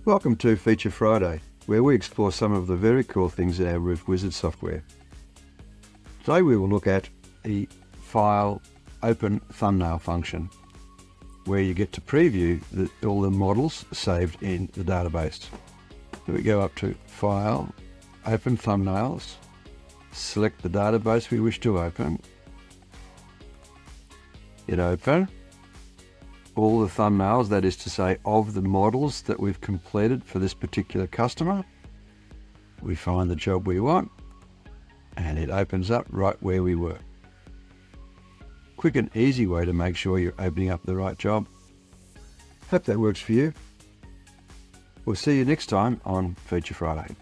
Welcome to Feature Friday, where we explore some of the very cool things in our Roof Wizard software. Today we will look at the File Open Thumbnail function, where you get to preview all the models saved in the database. So we go up to File, Open Thumbnails, select the database we wish to open, hit Open. All the thumbnails, that is to say, of the models that we've completed for this particular customer. We find the job we want, and it opens up right where we were. Quick and easy way to make sure you're opening up the right job. Hope that works for you. We'll see you next time on Feature Friday.